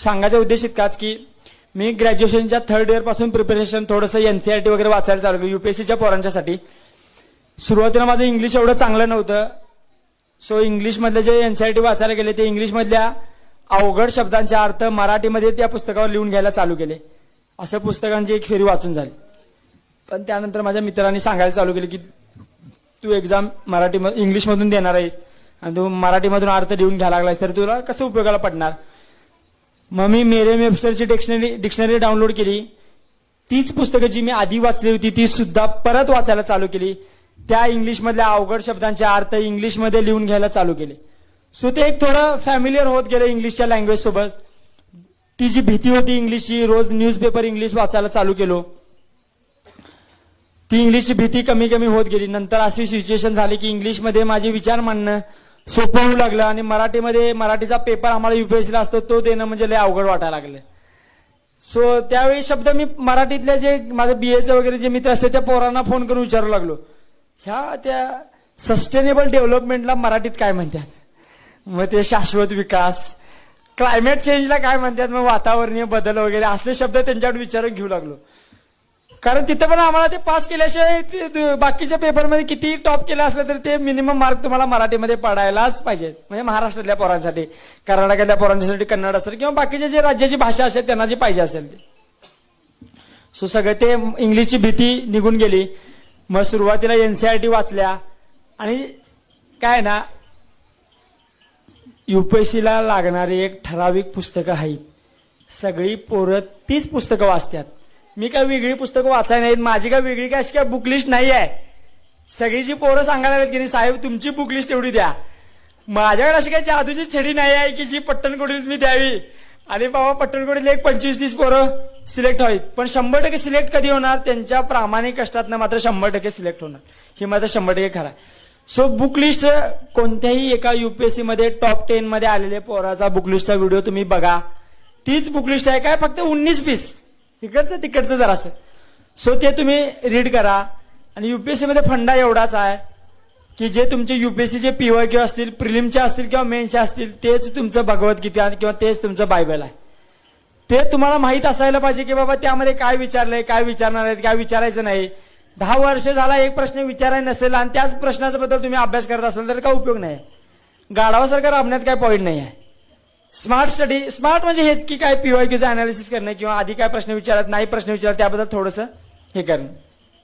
सांगायचा उद्देश इतकाच की मी ग्रॅज्युएशनच्या 3rd इयर पासून प्रिपरेशन थोडंसं एनसीईआरटी वगैरे वाचायला चालू केलं यूपीएससीच्या पोरांच्यासाठी. सुरुवातीला माझं इंग्लिश एवढं चांगलं नव्हतं. सो इंग्लिशमधले जे एनसीईआरटी वाचायला गेले ते इंग्लिशमधल्या अवघड शब्दांचे अर्थ मराठीमध्ये त्या पुस्तकावर लिहून घ्यायला चालू केले. असं पुस्तकांची एक फेरी वाचून झाली. पण त्यानंतर माझ्या मित्रांनी सांगायला चालू केले की तू एक्झाम इंग्लिशमधून देणार आहेस आणि तू मराठीमधून अर्थ लिहून घ्यायला लागलास तर तुला कसं उपयोगाला पडणार. मग मी मेरे वेबस्टरची डिक्शनरी डाउनलोड केली. तीच पुस्तकं जी मी आधी वाचली होती ती सुद्धा परत वाचायला चालू केली. त्या इंग्लिशमधल्या अवघड शब्दांचे अर्थ इंग्लिशमध्ये लिहून घ्यायला चालू केले. सो ते एक थोडं फॅमिलियर होत गेलं इंग्लिशच्या लँग्वेज सोबत. ती जी भीती होती इंग्लिशची, रोज न्यूजपेपर इंग्लिश वाचायला चालू केलो. ती इंग्लिशची भीती कमी कमी होत गेली. नंतर अशी सिच्युएशन झाली की इंग्लिशमध्ये माझे विचार मांडणं सोपं होऊ लागलं आणि मराठीचा पेपर आम्हाला युपीएससीला असतो तो देणं म्हणजे लय अवघड वाटायला लागलं. सो त्यावेळी शब्द मी मराठीतल्या जे माझे बीएचं वगैरे जे मित्र असते त्या पोरांना फोन करून विचारू लागलो, ह्या त्या सस्टेनेबल डेव्हलपमेंटला मराठीत काय म्हणतात. मग ते शाश्वत विकास, क्लायमेट चेंजला काय म्हणतात, मग वातावरणीय बदल वगैरे असले शब्द त्यांच्याकडे विचारून घेऊ लागलो. कारण तिथं पण आम्हाला ते पास केल्याशिवाय बाकीच्या पेपरमध्ये किती टॉप केलं असलं तर ते मिनिमम मार्क तुम्हाला मराठीमध्ये पडायलाच पाहिजेत. म्हणजे महाराष्ट्रातल्या पोरांसाठी, कर्नाटकातल्या पोरांसाठी कन्नड असेल किंवा बाकीच्या जे राज्याची भाषा असेल त्यांना जी पाहिजे असेल ते. सो सगळं ते इंग्लिशची भीती निघून गेली. मग सुरुवातीला एनसीईआरटी वाचल्या आणि काय ना युपीएससीला लागणारी एक ठराविक पुस्तकं आहेत. सगळी पोरं तीच पुस्तकं वाचतात. मी काय वेगळी पुस्तकं वाचायला नाहीत. माझी काय वेगळी काय अशी काय बुक लिस्ट नाही आहे. सगळी जी पोरं सांगायला लागली की नाही साहेब तुमची बुक लिस्ट तेवढी द्या. माझ्याकडे अशी काही जादूची छडी नाही आहे की जी पट्टणकोडीत मी द्यावी आणि बाबा पट्टणकोडीतले एक 25-30 पोरं सिलेक्ट व्हावीत. पण 100% सिलेक्ट कधी होणार, त्यांच्या प्रामाणिक कष्टातनं मात्र 100% सिलेक्ट होणार. हे मात्र 100% खरं आहे. सो बुक लिस्ट कोणत्याही एका युपीएससी मध्ये टॉप 10 मध्ये आलेले पोराचा बुक लिस्टचा व्हिडिओ तुम्ही बघा. तीच बुक लिस्ट आहे काय, फक्त 19 पीस तिकडचं जरासं. सो ते तुम्ही रीड करा. आणि युपीएससी मध्ये फंडा एवढाच आहे की जे तुमचे युपीएससीचे पीवायक्यू असतील, प्रिलिमचे असतील किंवा मेन्सचे असतील तेच तुमचं भगवद्गीता किंवा तेच तुमचं बायबल आहे. ते तुम्हाला माहित असायला पाहिजे की बाबा त्यामध्ये काय विचारलंय, काय विचारणार आहेत, काय विचारायचं नाही. 10 वर्ष झाला एक प्रश्न विचारायला नसेल आणि त्याच प्रश्नाच्या बद्दल तुम्ही अभ्यास करत असाल तर काय उपयोग नाही. गाढवासारखं राबण्यात काय पॉईंट नाही आहे. स्मार्ट म्हणजे हेच की काय पीवायक्यूचं अनालिसिस करणं किंवा आधी काय प्रश्न विचारत नाही प्रश्न विचारत त्याबद्दल थोडंसं हे करणं.